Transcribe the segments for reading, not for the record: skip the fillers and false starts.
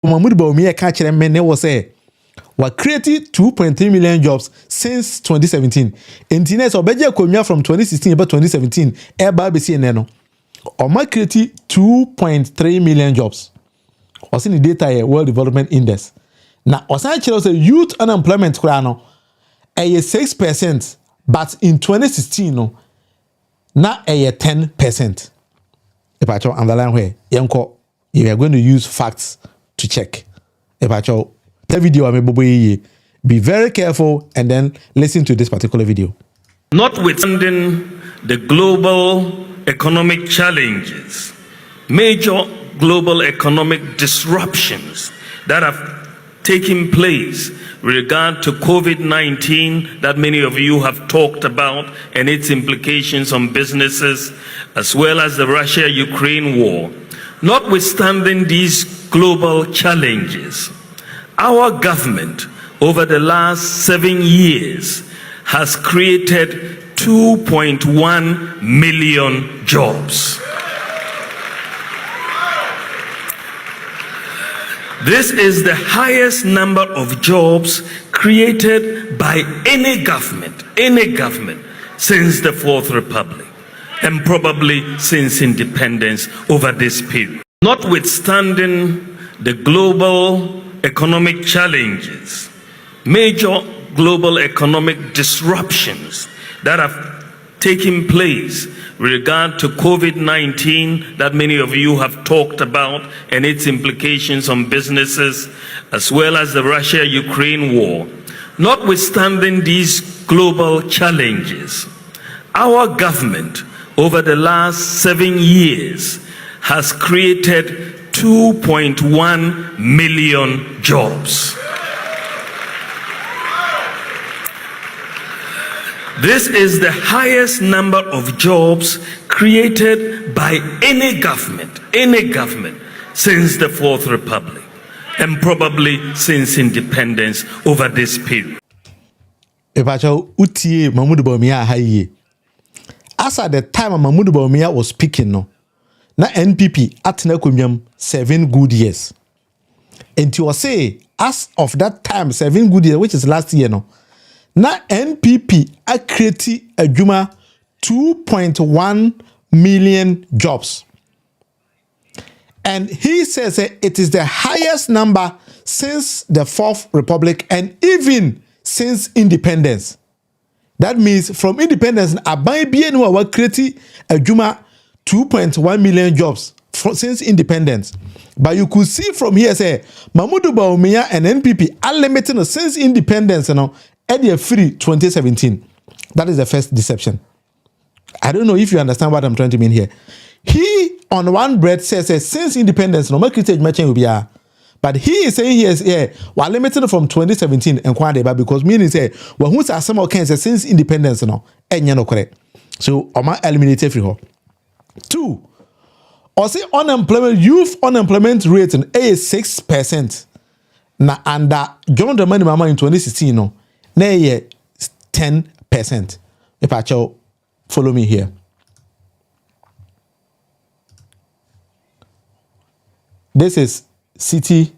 Mahmoud Bawumia catch them men was say we created 2.3 million jobs since 2017. Internet obeje komia from 2016 about 2017 eba be see no. Oma created 2.3 million jobs. Was in the data here World Development Index. Now osan kire say youth unemployment kura no 6%, but in 2016 no na 10%. If I tell underline where yanko you are going to use facts to check. If I tell the video be very careful and then listen to this particular video. Notwithstanding the global economic challenges, major global economic disruptions that have taken place with regard to COVID-19 that many of you have talked about and its implications on businesses, as well as the Russia-Ukraine war. Notwithstanding these global challenges, our government over the last 7 years has created 2.1 million jobs. This is the highest number of jobs created by any government since the Fourth Republic, and probably since independence over this period. Notwithstanding the global economic challenges, major global economic disruptions that have taken place with regard to COVID-19 that many of you have talked about and its implications on businesses, as well as the Russia-Ukraine war. Notwithstanding these global challenges, our government over the last 7 years has created 2.1 million jobs. This is the highest number of jobs created by any government since the Fourth Republic, and probably since independence over this period. Epacho utie Mahmoud Bawumia haye. As at the time Mahmoud Bawumia was speaking no, na NPP atena komyam 7 good years. And you say as of that time 7 good years, which is last year no. Na NPP a create adwuma 2.1 million jobs. And he says it is the highest number since the Fourth Republic and even since independence. That means from independence, aban bienu wa create adwuma 2.1 million jobs since independence. But you could see from here say Mahmoud Bawumia and NPP are limited since independence at the free 2017. That is the first deception. I don't know if you understand what I'm trying to mean here. He on one breath says since independence no market matching will be but he is saying here we're limited from 2017 and kwande because meaning say well who's as some can say since independence no enya no correct. So Oma eliminated free ho. 2. Or say unemployment youth unemployment rate is 6%. Na under John Dramani Mama in 2016 no na 10%. If I follow me here. This is City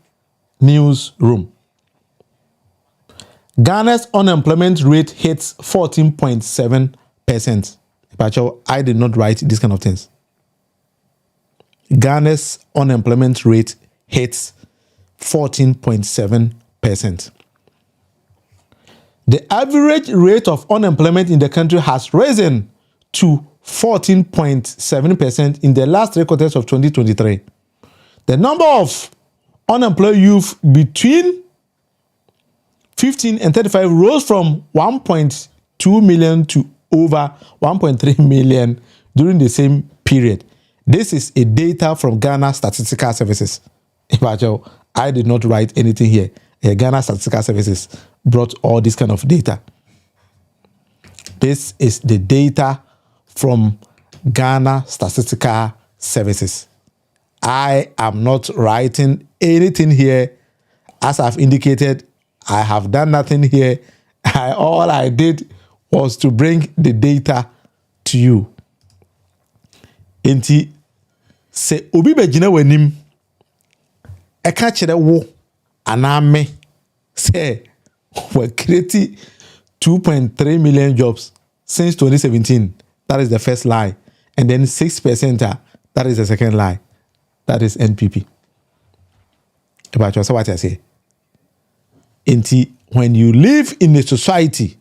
Newsroom. Ghana's unemployment rate hits 14.7%. If I did not write these kind of things. Ghana's unemployment rate hits 14.7%. The average rate of unemployment in the country has risen to 14.7% in the last 3 quarters of 2023. The number of unemployed youth between 15 and 35 rose from 1.2 million to over 1.3 million during the same period. This is a data from Ghana Statistical Services. I did not write anything here. Ghana Statistical Services brought all this kind of data. This is the data from Ghana Statistical Services. I am not writing anything here. As I've indicated, I have done nothing here. All I did was to bring the data to you. Enti se obi be gina wanim e ka kire wo aname say we create 2.3 million jobs since 2017. That is the first lie. And then 6%, that is the second lie. That is NPP. But that's what I say. When you live in a society,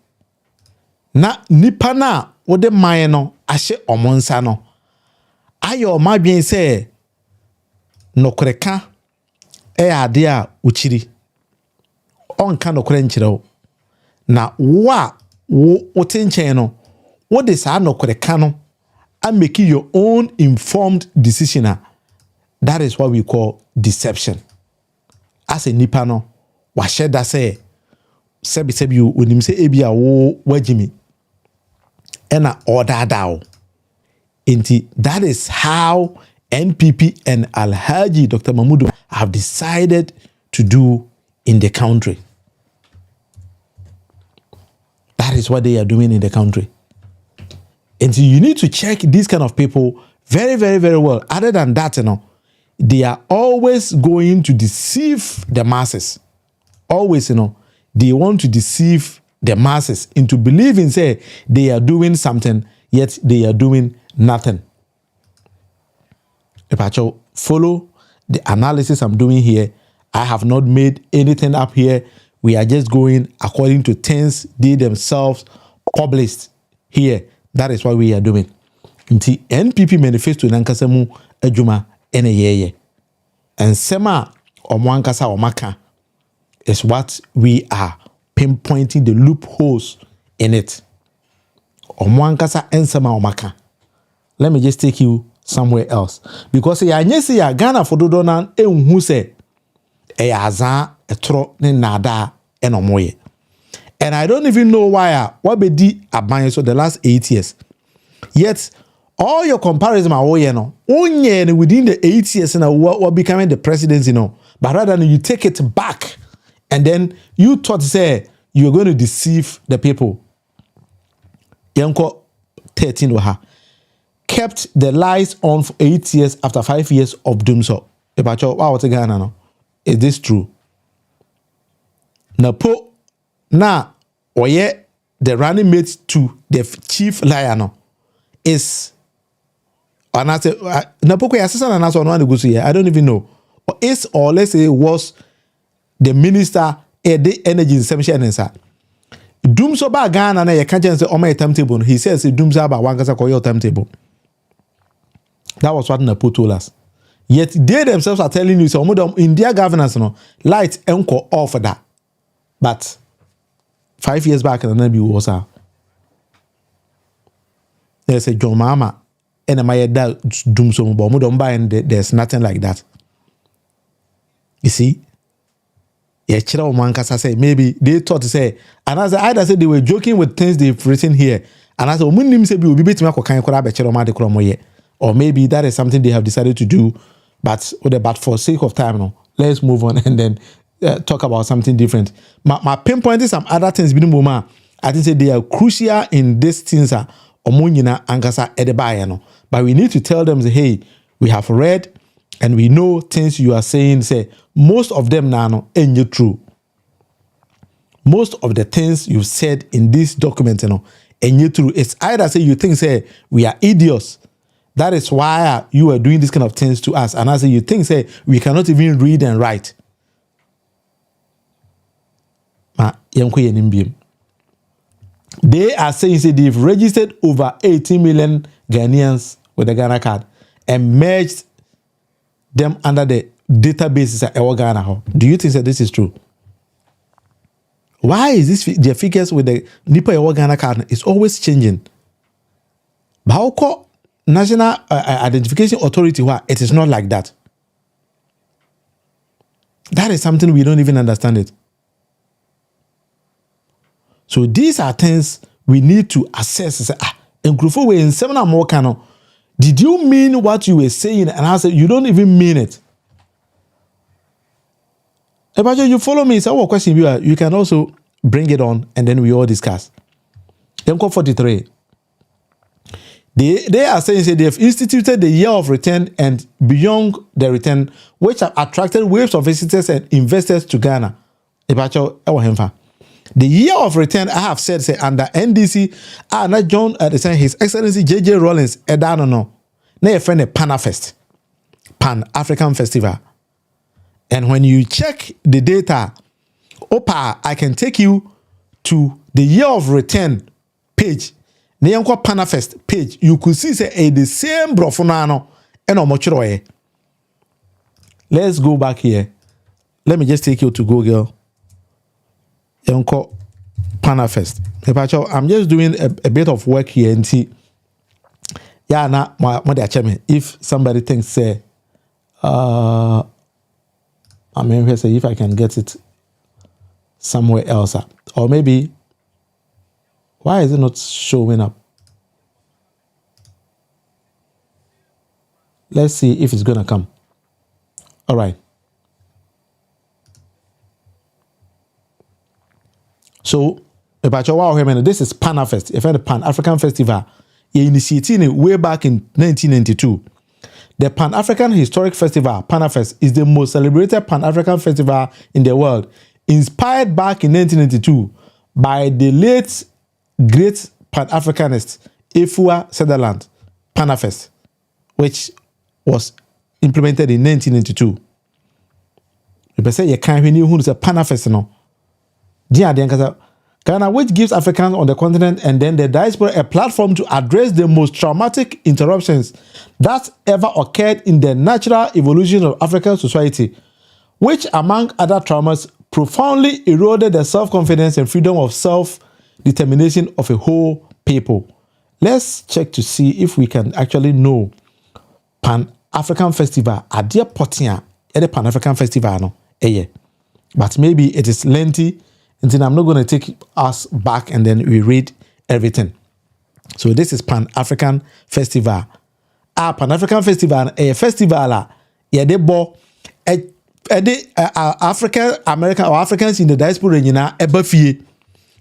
na nipa na wode man no ahye omonsa no ayo madwen say nokoreka ade a uchiri onka nokore nkyere wo na wo wotenchen no wo de sa nokoreka no and make your own informed decision. That is what we call deception. As a nipa no wa sheda say sebi you onim say ebia wo wajimi ena order daw. That is how NPP and Alhaji Dr. Mahmoud have decided to do in the country. That is what they are doing in the country. And so you need to check these kind of people very, very, very well. Other than that, they are always going to deceive the masses. Always, they want to deceive the masses into believing, say, they are doing something, yet they are doing nothing. If I follow the analysis I'm doing here, I have not made anything up here. We are just going according to things they themselves published here. That is what we are doing. Nti NPP manifesto nankasa mu adwuma ene yeye. And sema omwankasa omaka is what we are pinpointing the loopholes in it. Omwankasa ensema omaka. Let me just take you somewhere else. Because ya nyesi ya Ghana for dodo na enhu se azan etro ne nada enomoye. And I don't even know why what be di aban so the last 8 years. Yet all your comparison onye within the 8 years what becoming the presidency but rather than you take it back and then you thought say you're going to deceive the people. Yanko 13 waha kept the lies on for 8 years after 5 years of doom so. Is this true? Now, oye the running mate to the chief liar is and I say Napoko assistant and also one go here. I don't even know. Or is or let's say was the minister the energy in sir. Doom so ba Ghana na you can't say on my timetable. He says doom so ba one kasa your timetable. That was what Napo told us. Yet they themselves are telling you so in their governance light enko off for that. But 5 years back, and then was there's a John Mama and my dad doom so and there's nothing like that. You see? Yeah, say maybe they thought to say, and as I said, they were joking with things they've written here. And I said, or maybe that is something they have decided to do, but for sake of time, let's move on and then talk about something different. My pinpointing some other things. I think say they are crucial in these things. But we need to tell them, say, hey, we have read and we know things you are saying. Say most of them now ain't true. Most of the things you said in this document, ain't true. It's either say you think say we are idiots. That is why you are doing this kind of things to us. And I say you think say we cannot even read and write. They are saying say they've registered over 18 million Ghanaians with the Ghana card and merged them under the databases at Ghana. Do you think that this is true? Why is this the figures with the Nipa Ghana card is always changing? But how come National Identification Authority it is not like that? That is something we don't even understand it. So these are things we need to assess. In 7 more canon. Did you mean what you were saying? And I said, you don't even mean it. If you follow me, it's our question. You can also bring it on and then we all discuss. Then call 43. They are saying they have instituted the year of return and beyond the return, which have attracted waves of visitors and investors to Ghana. The year of return, I have said, say under NDC, not John His Excellency J.J. Rawlings, no. Na your friend a Panafest, Pan-African Festival. And when you check the data, I can take you to the year of return page. Na yanko Panafest page. You could see say the same brofonano and omochroe. Let's go back here. Let me just take you to Google. Yanko Panafest. I'm just doing a bit of work here and see. Yeah, now if somebody thinks say I mean say if I can get it somewhere else, or maybe why is it not showing up? Let's see if it's gonna come. All right. So this is Panafest, a Pan-African Festival. Initiated way back in 1992. The Pan-African Historic Festival, Panafest, is the most celebrated Pan-African festival in the world, inspired back in 1992 by the late great Pan-Africanist Efua Sutherland, Panafest, which was implemented in 1992. You say you can't hear who is a Panafest no. Ghana, which gives Africans on the continent and then the diaspora a platform to address the most traumatic interruptions that ever occurred in the natural evolution of African society, which, among other traumas, profoundly eroded the self-confidence and freedom of self-determination of a whole people. Let's check to see if we can actually know Pan-African Festival. Adia Potia, the Pan-African Festival, no? But maybe it is lengthy. And then I'm not going to take us back and then we read everything. So this is Pan-African Festival. Pan-African Festival, a festival, they bo African American or Africans in the diaspora,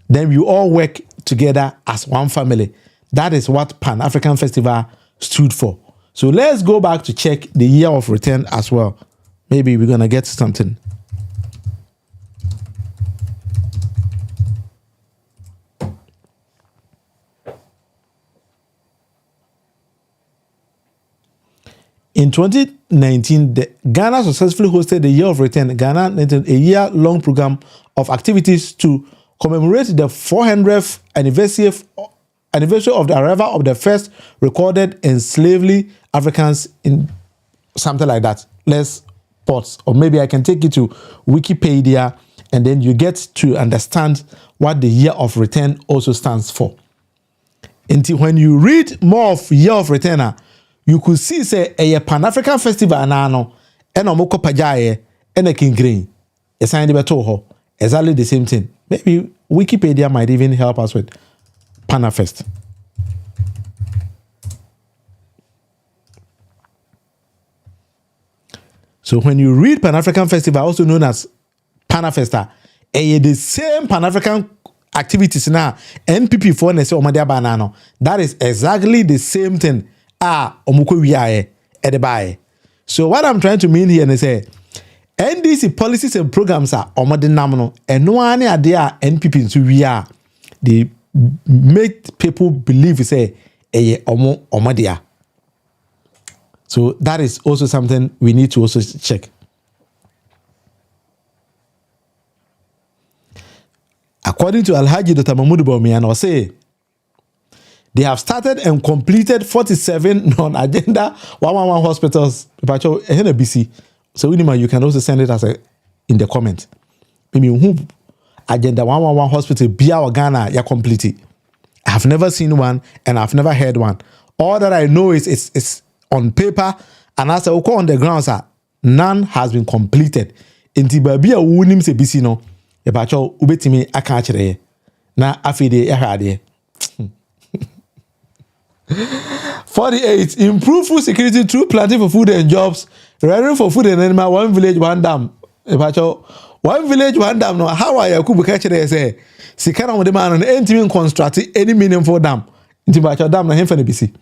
then we all work together as one family. That is what Pan-African Festival stood for. So let's go back to check the year of return as well. Maybe we're going to get something. In 2019, Ghana successfully hosted the Year of Return, Ghana, a year-long program of activities to commemorate the 400th anniversary of the arrival of the first recorded enslaved Africans in something like that. Let's pause, or maybe I can take you to Wikipedia, and then you get to understand what the Year of Return also stands for. Until when you read more of Year of Return, you could see say a Pan-African Festival anano and omoko pajaye and a king green. A sign ho. Exactly the same thing. Maybe Wikipedia might even help us with Panafest. So when you read Pan-African Festival, also known as Panafesta, the same Pan-African activities now, NPP for say omadia banano. That is exactly the same thing. Omuko wiae edebae. So what I'm trying to mean here is say NDC policies and programs are omode namno eno ane ade a NPP nso wia they make people believe say eye omodia. So that is also something we need to also check. According to Alhaji Dr. Ayehu Bawumia Run, say they have started and completed 47 non-agenda 111 hospitals. So you can also send it as in the comment. Maybe who agenda 111 hospital be our Ghana ya complete. I have never seen one and I've never heard one. All that I know is it's on paper, and as I go on the ground, sir, none has been completed. Inti baby a wunim se bisi no. Ebacho ubetimi aka akire na afide ehade. 48. Improve food security through planting for food and jobs, rearing for food and animal, one village, one dam. One village, one dam. No, how are you? Kubu kachere say, Sikana with the man on any construct any meaningful dam. Intibacho dam na him for the BC.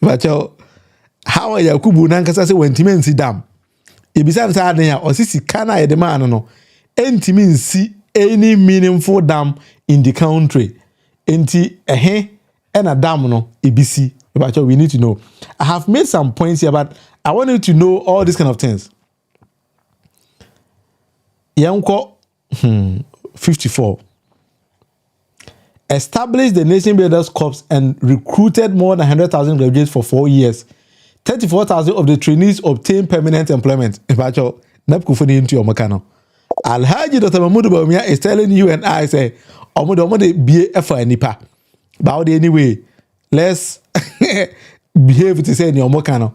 But how are Yakubu Nankasa say when Timen see dam? Ebisa nsa aden a osisi kana ye de man no entimi nsi any meaningful dam in the country. Enti and a dam no ebisi. But we need to know. I have made some points here, but I want you to know all these kind of things. Yanko 54 established the Nation Builders Corps and recruited more than 100,000 graduates for 4 years. 34,000 of the trainees obtained permanent employment. Alhaji Dr. Mahmoud Bawumia is telling you and I say, Omo be a for nipa. But anyway, let's behave to say Nyomokano.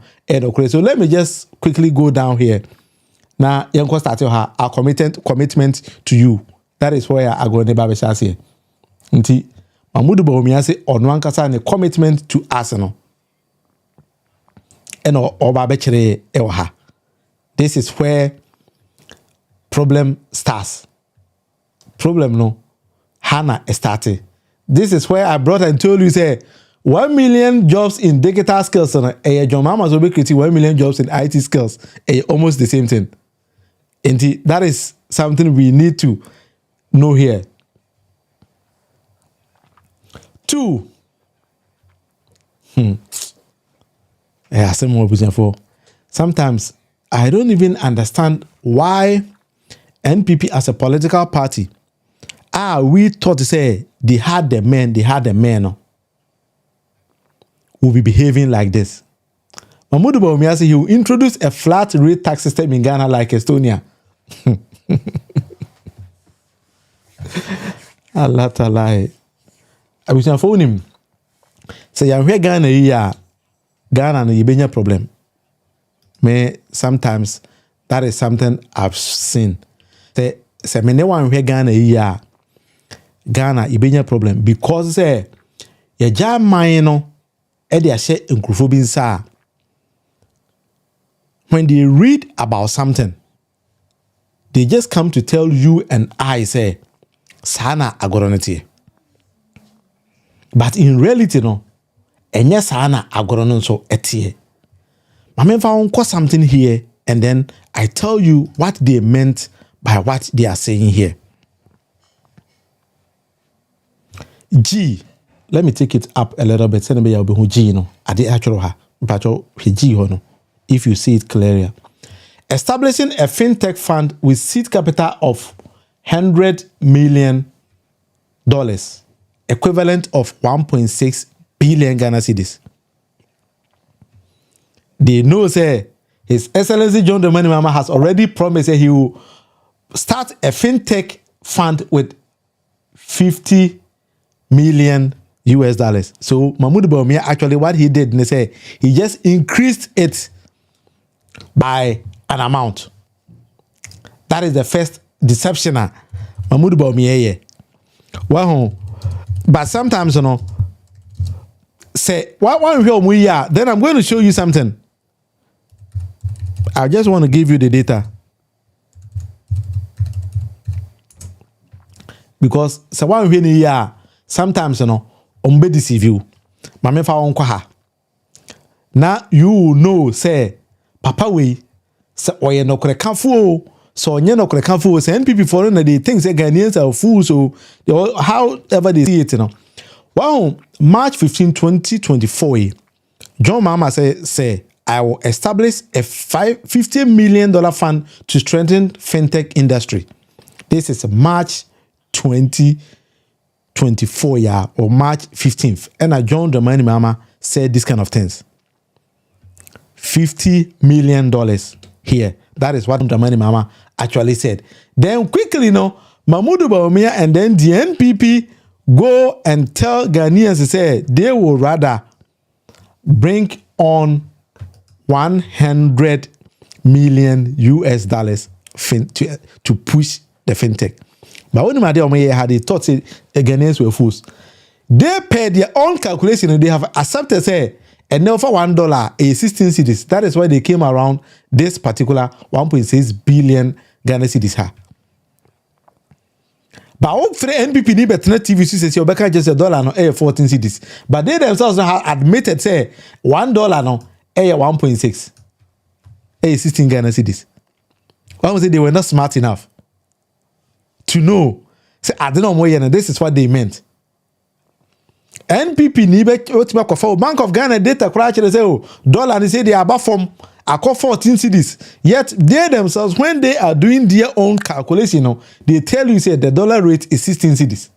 So let me just quickly go down here. Now, Yanko started our commitment to you. That is where I go never be here. Nti Mahmoud Bawumia say onwan kasa ne commitment to Arsenal. Eno oba bechere ewa. This is where problem starts. Problem no Hannah started. This is where I brought and told you say 1 million jobs in digital skills and John Mama's will be creating 1 million jobs in IT skills. Almost the same thing. And that is something we need to know here. 2. Sometimes I don't even understand why NPP as a political party we thought to say they had the men will be behaving like this. Mahmoud Bawumia said he will introduce a flat rate tax system in Ghana like Estonia. Allah Ta'ala. I wish I phone him. Say, I'm here Ghana here. Ghana no yibenya problem. Me sometimes that is something I've seen. Say me ne wan here Ghana here. Ghana yibenya problem because say ye jaman no e de ahye nkrufo bi nsa. When they read about something, they just come to tell you and I say sana agoronete. But in reality, no, enye sana agorono so etie. Mame found something here, and then I tell you what they meant by what they are saying here. G, let me take it up a little bit. Send me your G, no, at the actual ha, but G, no, if you see it clearly. Establishing a fintech fund with seed capital of $100 million. Equivalent of 1.6 billion Ghana cedis. They know say His Excellency John Dramani Mahama has already promised that he will start a fintech fund with $50 million. So Mahmoud Bawumia actually what he did, they say he just increased it by an amount. That is the first deception. Mahmoud Bawumia. Wow. But sometimes, you know, say, then I'm going to show you something. I just want to give you the data. Because sometimes, you know, deceive you. Now you know, say, Papa we, say, oye no kore kanfu. So you know, say NPP foreign they think say Ghanaians are fools. So however they see it, you know. Wow, March 15, 2024, John Mahama say I will establish a $50 million fund to strengthen fintech industry. This is March 2024, or March 15th. And John Dramani Mahama said this kind of things. $50 million here. That is what Dramani Mahama actually said. Then quickly, you know, Mahmoud Bawumia and then the NPP go and tell Ghanaians to say they will rather bring on $100 million to push the fintech. But when they had they thought say Ghanaians were fools. They paid their own calculation and they have accepted say and now for $1 a 16 cedis. That is why they came around this particular 1.6 billion Ghana cedis. But all three NPP ni better TV says you better just $1 no 14 cedis. But they themselves have admitted say $1 no 1.6. 16 Ghana cedis. Why was it they were not smart enough to know? Say I don't know more and this is what they meant. NPP ni be otima for Bank of Ghana data crash they say oh dollar they say they are above from I call 14 cedis. Yet they themselves, when they are doing their own calculation, they tell you say the dollar rate is 16 cedis.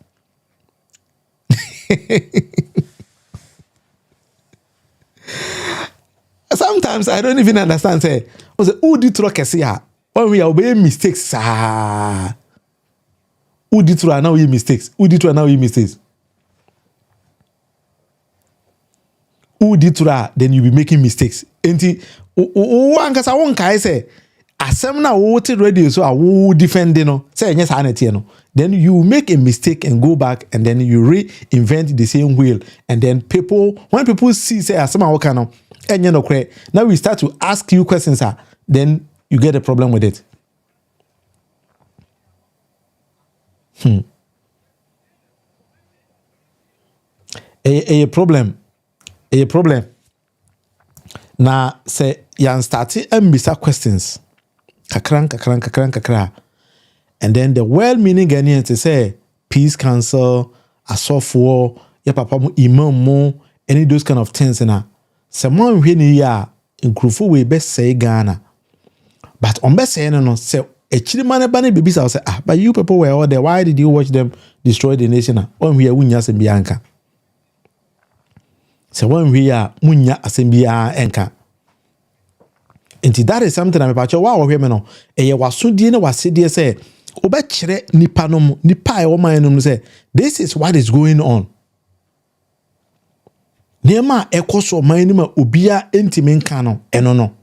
Sometimes I don't even understand. Say, who did here? When we are obeying mistakes, who did now we mistakes? Who did now we mistakes? Who did then you be making mistakes. One case I won't say asem na wo te radio so wo defend no say yes anete no then you make a mistake and go back and then you reinvent the same wheel and then when people see say asem a no enye no kre now we start to ask you questions then you get a problem with it. A problem na say yan starting mbisa questions kakran and then the well-meaning Ghanaians say peace council asofo ya papa mo imam mo any those kind of things na someone when ya nkrufo we be say Ghana but on be say no say echiri man ba na bebisa say but you people were all there, why did you watch them destroy the nation on we wunya se bianka say when we are munya asembia enka. And that is something I'm about. Wow, we no. Eye wasudie na wasedie say obekire nipa no nipa e wo man no say this is what is going on. Nema ekoso man ni ma obia entime nka no eno no.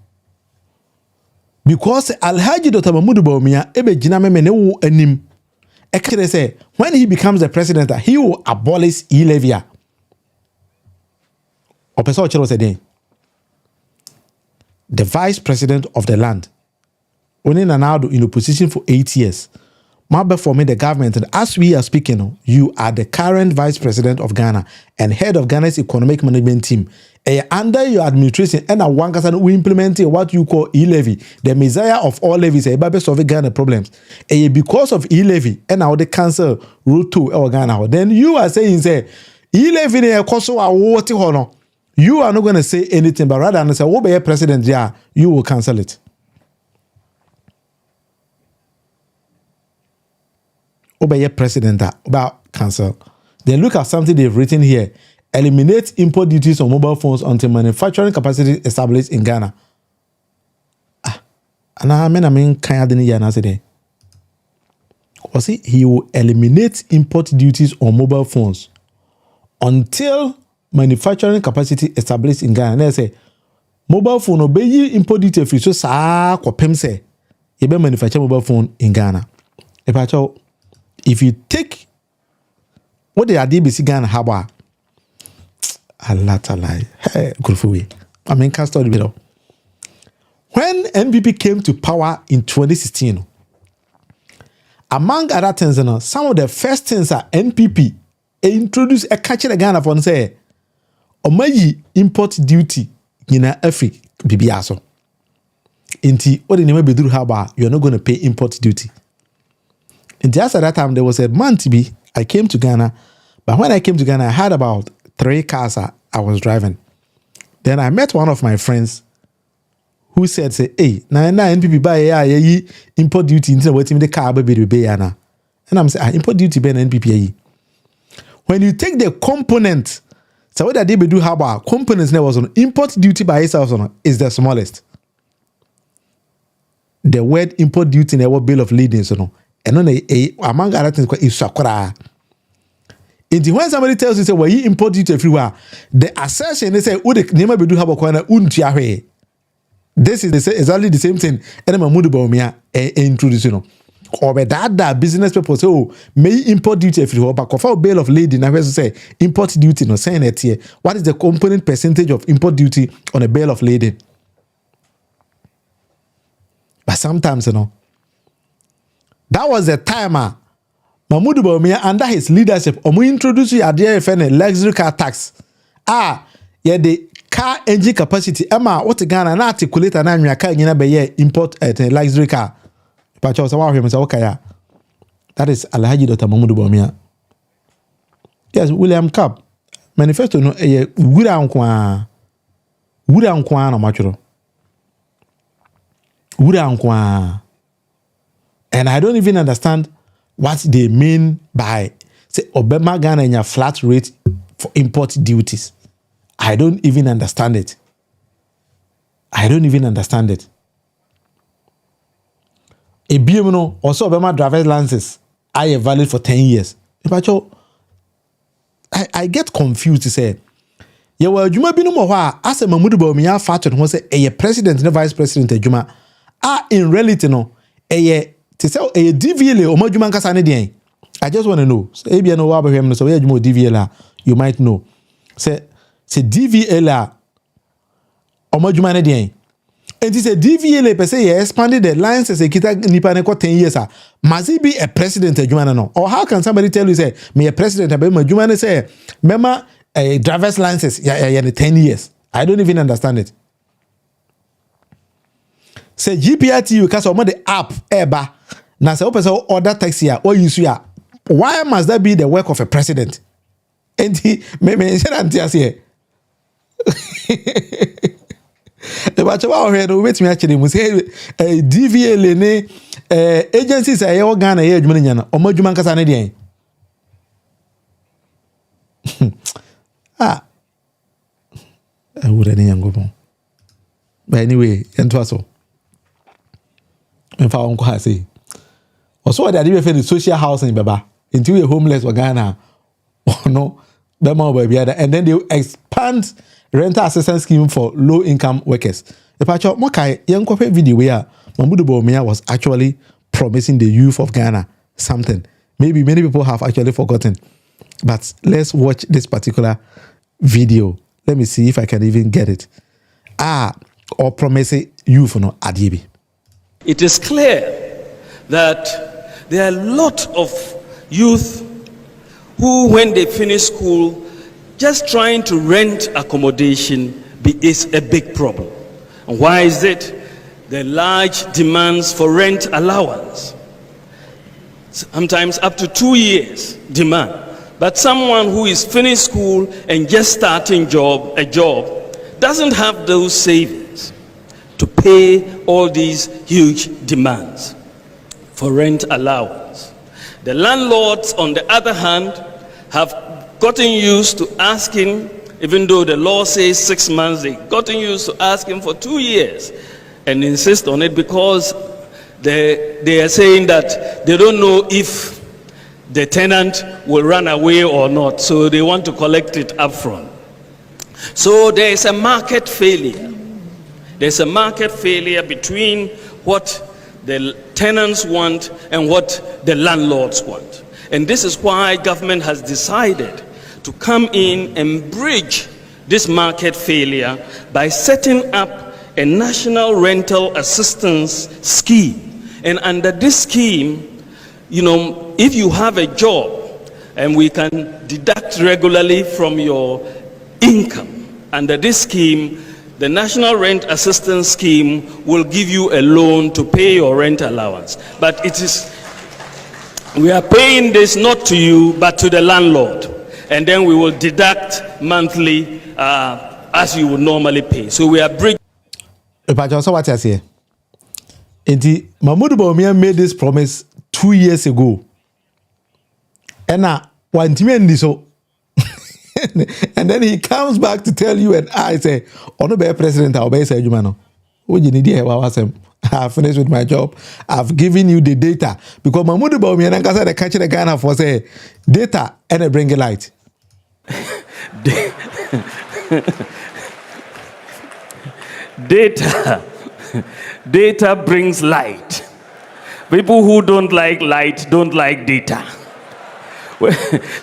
Because Alhaji Dr. Mahmoud Bawumia ebe gina me ne wo anim. Ekere say when he becomes the president he will abolish e-levy. Opeso chero say den. The vice president of the land, only now in opposition for 8 years, Mabe forming the government, and as we are speaking, you are the current vice president of Ghana and head of Ghana's economic management team. Under your administration, and one person we implement what you call e-levy, the messiah of all levies, a Babe solve Ghana problems. Because of e-levy, and now they cancel Route 2 or Ghana. Then you are saying, say, e-levy a cost of water honor. You are not going to say anything, but rather than say, "Oh, be a president, yeah," you will cancel it. Oh, be a president, about cancel. Then look at something they've written here: eliminate import duties on mobile phones until manufacturing capacity established in Ghana. And I mean, can I didn't or see he will eliminate import duties on mobile phones until manufacturing capacity established in Ghana. They say mobile phone obey import duty free so sa kopem say you be manufacture mobile phone in Ghana. If you take what they are DBC Ghana haba a lot of lie. Hey, good for we. I mean, can't start it. When NPP came to power in 2016, among other things, some of the first things are NPP introduced a catch in Ghana for say omayi import duty in Africa bibiaso. Inti what the name be do haba, you're not going to pay import duty. And just at that time there was a month to be I came to Ghana, but when I came to Ghana I had about 3 cars I was driving. Then I met one of my friends who said, say, hey, na NPP buy import duty into waiting the car baby na. And I'm saying, import duty be NPP. When you take the component, so what they do have about components never was on import duty by itself is the smallest. The word import duty in our bill of lading, and on among other things is sakura. When somebody tells you say, well, you import duty everywhere, the assertion they say, would never be do have a corner untiahe. This is exactly the same thing. And Mahmoud Bawumia introducing. Or by that business people say, oh, may import duty everywhere, but for bail of lading, I say import duty no saying it here. What is the component percentage of import duty on a bail of lading? But sometimes, that was the time Mahmoud Bawumia under his leadership omo introduce ade fe ne luxury car tax ye the car engine capacity ema what Ghana na articulate na anwa car nyina be ye import luxury car pa cho so wa hwem so okay that is Alhaji Dr. Mahmoud Bawumia. Yes, William Cap manifesto no wura nkwa na matworo wura nkwa. And I don't even understand what they mean by say Obama Ghana in a flat rate for import duties. I don't even understand it. A BM no also Obama driver's licenses are valid for 10 years. I get confused to say you were Juma Binu Moha as a Mahmoud Bawumia factor who say a president and vice president Juma are in reality no a to say a DVLA or Mojuman Kasane. I just want to know. So if you know what him so you DVLA, you might know. Say DVLA or Mojuman Dian. And this a DVLA per se expanded the lines as a kita nipa 10 years. Must he be a president Jumana no? Or how can somebody tell you say me a president about Jumana say remember a driver's license 10 years? I don't even understand it. Say GPRTU because of the app eba na say open say order taxi or use ya. Why must that be the work of a president? And he me say here. But what we do wait me actually we say DVLA ne agencies are your Ghana here adwuma nya na omadwuma nkasa ne den. I would any young go. But anyway, ento aso. Mfa onko ha say. Also they dey for social housing baba. Until you're homeless or Ghana. Oh no. And then they expand rental assistance scheme for low income workers. The patcho mokai young video where Mahmoud Bawumia was actually promising the youth of Ghana something. Maybe many people have actually forgotten. But let's watch this particular video. Let me see if I can even get it. Or promising youth no adibi. It is clear that there are a lot of youth who, when they finish school, just trying to rent accommodation is a big problem. And why is it? The large demands for rent allowance. Sometimes up to 2 years demand. But someone who is finished school and just starting a job doesn't have those savings to pay all these huge demands for rent allowance. The landlords, on the other hand, have gotten used to asking, even though the law says 6 months, they've gotten used to asking for 2 years and insist on it because they are saying that they don't know if the tenant will run away or not, so they want to collect it up front. So there is a market failure. There's a market failure between what the tenants want and what the landlords want. And this is why government has decided to come in and bridge this market failure by setting up a national rental assistance scheme. And under this scheme, you know, if you have a job and we can deduct regularly from your income, under this scheme, the National Rent Assistance Scheme will give you a loan to pay your rent allowance. But we are paying this not to you, but to the landlord. And then we will deduct monthly as you would normally pay. So we are bridging. What I say? Mahmoud Bawumia made this promise 2 years ago. And now, one time so. And then he comes back to tell you and I say, "Ono be president, I'll be say Jumano. What you need here? I've finished with my job. I've given you the data because Mahmoud Bawumia and Kasa the catch the Ghana for say data and a bring a light." Data brings light. People who don't like light don't like data.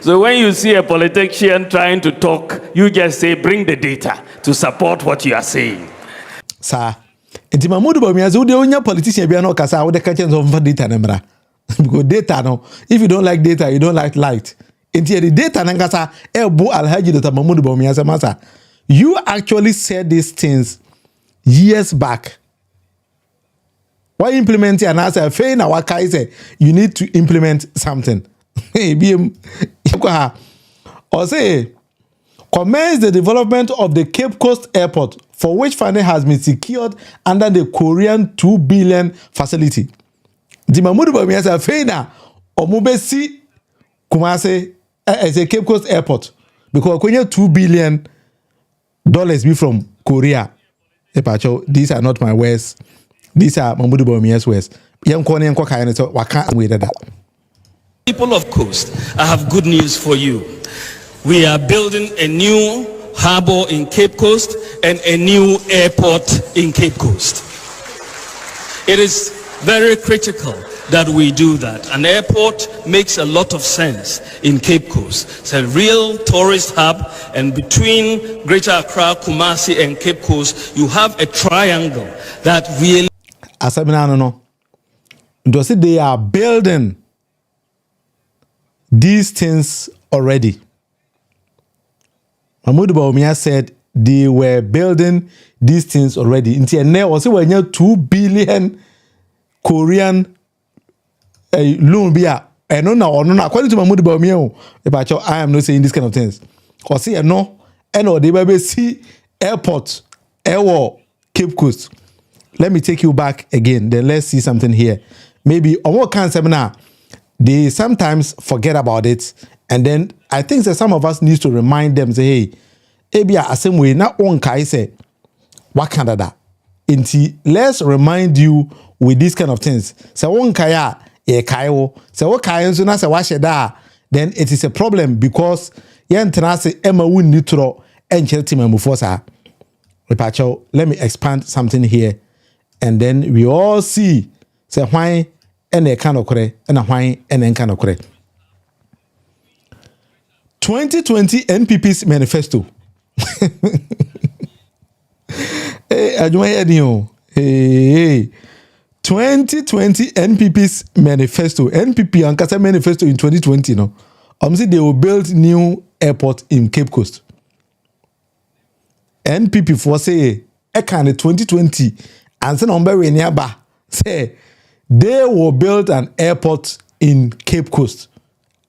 So when you see a politician trying to talk, you just say, bring the data to support what you are saying. Sir, Mahmoud Bawumia, so the only politician be no kasa, what the catching of data number. Because data no, if you don't like data, you don't like light. Into the data nangasa ebo Alhaji Dr. Mahmoud Bawumia say masa. You actually said these things years back. Why implement it? And I say, fair na waka say you need to implement something. Or say, commence the development of the Cape Coast Airport, for which funding has been secured under the Korean 2 billion facility. The Mahmoud Bawumia say, fair na omubesi Kumase as a Cape Coast Airport because when $2 billion be from Korea. These are not my words. These are Mahmoud Bawumia's words. People of Coast, I have good news for you. We are building a new harbor in Cape Coast and a new airport in Cape Coast. It is very critical that we do that. An airport makes a lot of sense in Cape Coast. It's a real tourist hub, and between Greater Accra, Kumasi, and Cape Coast, you have a triangle that really... No. They are building these things already. Mahmoud Bawumia said they were building these things already. Until now, also when you 2 billion Korean loan bia no according to Mahmoud Bawumia, I am not saying this kind of things. Cause see no they be see airport air Cape Coast. Let me take you back again. Then let's see something here. Maybe on what kind of seminar they sometimes forget about it, and then I think that some of us need to remind them. Say, hey, ebia same way na on kai say what Canada. Let's remind you with these kind of things. So one kaya kaiwo. So what kaya so na say washeda. Then it is a problem because yen tenase Emma win neutral and Chelsea Mufosa. Let me expand something here, and then we all see say why and a kind of kore and a why and then kind of kore. 2020 NPP's manifesto. Hey, 2020 NPP's manifesto. NPP and Kasa manifesto in 2020. No, they will build new airport in Cape Coast. NPP for say a kind of 2020 and then on nearby say they will build an airport in Cape Coast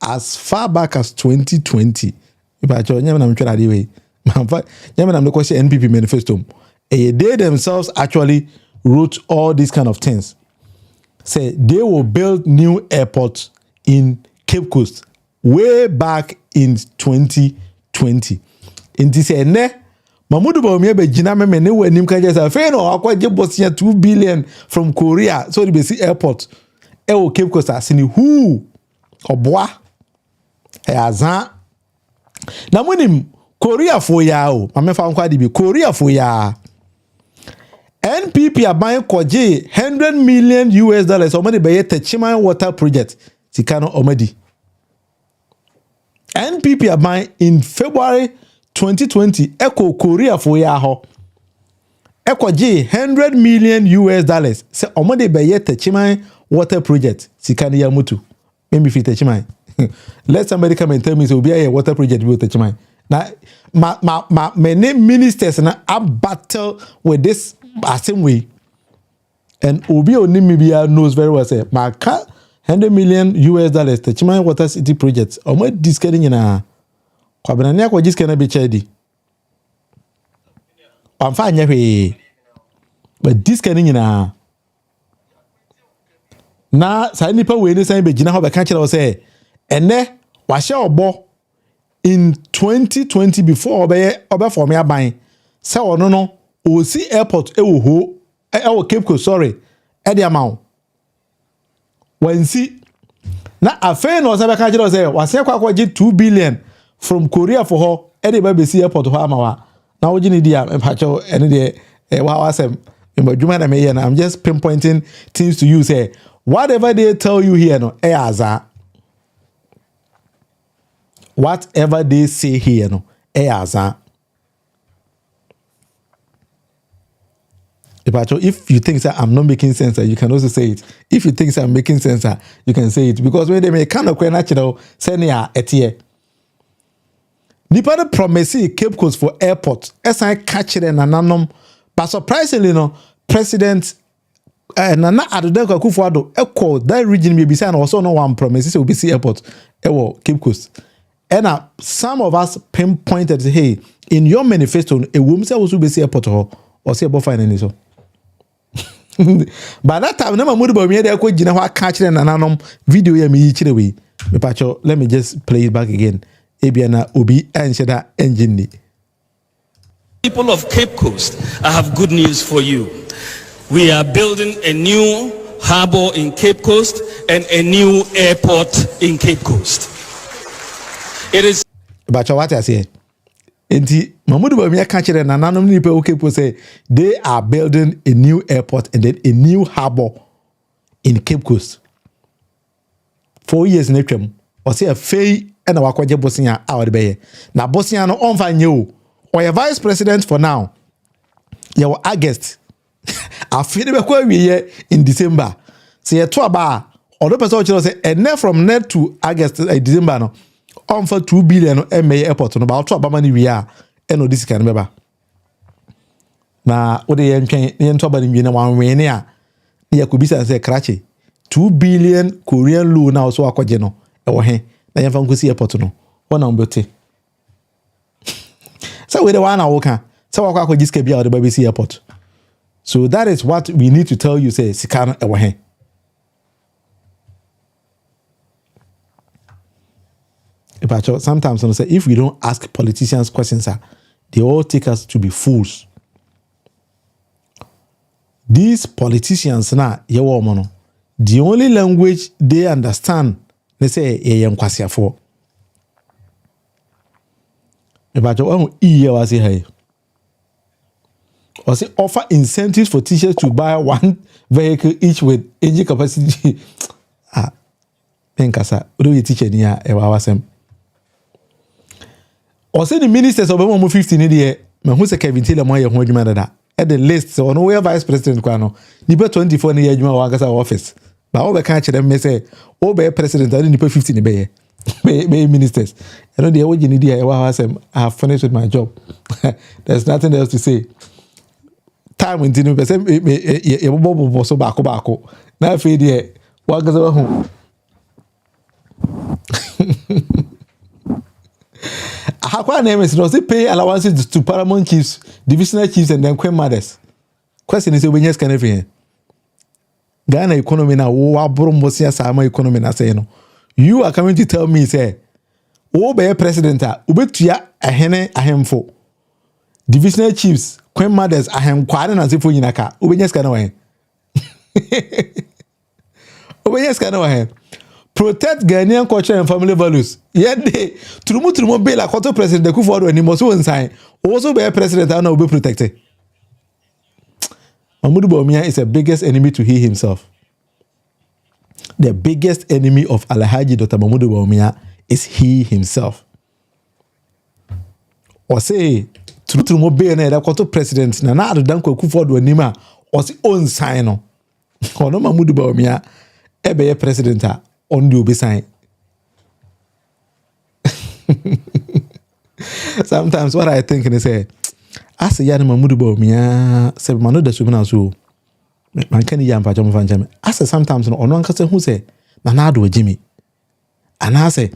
as far back as 2020. If I tell you, I'm trying to way. I'm the question NPP manifesto. They themselves actually wrote all these kind of things. Say they will build new airports in Cape Coast way back in 2020. In this ne Mahmoud Bawumia be jina me ne wanim ka jesa fe no akwa je bosia 2 billion from Korea so the basic airport e o Cape Coast asini who oboa e azan na monim Korea for ya o mamefa nkwa di bi Korea for ya NPP aban koje $100 million omedi be Techiman water project sikano omedi NPP aban in February 2020 echo Korea for ya ho echo G $100 million say omode be yet Techiman water project sikani ya mutu maybe fit Techiman. Let somebody come and tell me so be a water project with Techiman. Now many ministers na battle with this same way, and Obi Onimibia knows very well say maka $100 million Techiman water city project omo discarding na kwabenania kwa jiska na be chedi amfa nya hwe but discarding na sa nipa we ni san be gina ho be ka kire say ene wa hye obo in 2020 before obe for me aban say ono no o si airport ewo ho ewo Cape Coast sorry e dey amount when see na afen no say be ka kire say wa say kwa 2 billion from Korea for her e dey be see airport ho amawa na wo gini dia empacho ene dey wa asem mbadwuma na me here na I'm just pinpointing things to you say whatever they tell you here no aza whatever they say here no aza If you think that I'm not making sense, you can also say it. If you think that I'm making sense, you can say it. Because when they make kind of natural, say near etier. Nipa de promise Cape Coast for airport. As I catch it and ananom. But surprisingly, no, President Nana Addo Akufo-Addo echo that region may be saying also no one promises will be see airport. Cape Coast. And some of us pinpointed, hey, in your manifesto, a woman said also be see airport or see about finance. By that time, never moved about me. They could, catch and ananom video. Let me just play it back again. Ebiana Obi and Sheda engine. People of Cape Coast, I have good news for you. We are building a new harbor in Cape Coast and a new airport in Cape Coast. It is. But what I say, Enti Mahmoud Bawumia catch and anonymous people Cape Coast say they are building a new airport and then a new harbor in Cape Coast. 4 years in Ekrem, or say a fay and a wakwaje Bosnia out be. Now Bosnia no on fan you or your vice president for now. Your August. I feel we in December. Say a 2 bar or the person say and from net to August December no on for 2 billion MA airport no about 2 money we are and this can remember. Na ode yen to ba ni na wan wen ya ya ko bisa say krache 2 billion Korean loan now so akwaje no e wo he na yen fa nkosi airport no wona mbote. So we the one awoka so wakwa akwaje ska bia ode ba be airport. So that is what we need to tell you, say, Sikano Ewahe. Sometimes I say if we don't ask politicians questions, they all take us to be fools. These politicians now, the only language they understand, they say, Kwasia for. Or say offer incentives for teachers to buy 1 vehicle each with engine capacity. Penkasa, do you teach any awasem? Or say the ministers of 15 in the year, who say Kevin Taylor Moya Hodimada at the list, so no where vice president Quano, Nipa 24 in the year Wagasa office. But all the catch them may say, oh, be president, I didn't put 15 in the bay ministers. I know the origin idea, I have finished with my job. There's nothing else to say. Time when you say you bobo so bako na fe de wa gaza ho akwa na emes no say pay allowances to paramount chiefs, divisional chiefs and then queen mothers. Question is obenya scan every Ghana economy na wo abro mbosia sama economy na say no you are coming to tell me say wo be president a obetua ahene ahemfo divisional chiefs Queen mothers ahem kware na sefo nyina ka obenya ska na wan obenya ska na wan protect Ghanaian culture and family values yede turumu be la koto president Akufo-Addo ni mo so nsan also be president na obe protect Mahmoud Bawumia is the biggest enemy to he himself. The biggest enemy of Alhaji Dr. Mahmoud Bawumia is he himself. Or say True mo be na da kwato president na Addo Dankwa Akufo-Addo anima o si on sign no ono Mahmoud Bawumia e be president a on di obi sign. Sometimes what I think is say as ya na Mahmoud Bawumia se mano da sumina so man kan ya mpa jam fanjam as sometimes no ono anka se hu se na Addo Jimmy and I say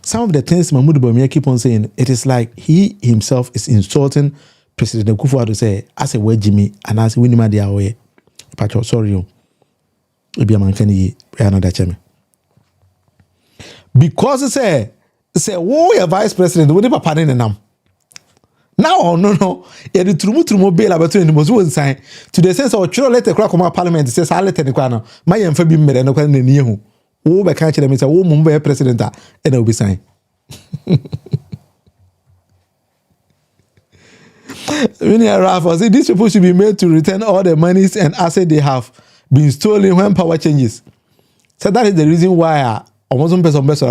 some of the things Mahmoud Bawumia keep on saying, it is like he himself is insulting President Akufo-Addo say, as a word Jimmy, and as we need their way. Pacho, sorry, you. Maybe a man can ye, another chemi. Because say, who your vice president, we never pardon them. Now, no, yeah, the trumu bail about the most one sign to the sense of children let the crack of my parliament says, I'll let the corner, my amphibian made and no near who. Oh, by catching them is a woman by president and will be signed. Rafa say these people should be made to return all the monies and assets they have been stolen when power changes. So that is the reason why I almost person best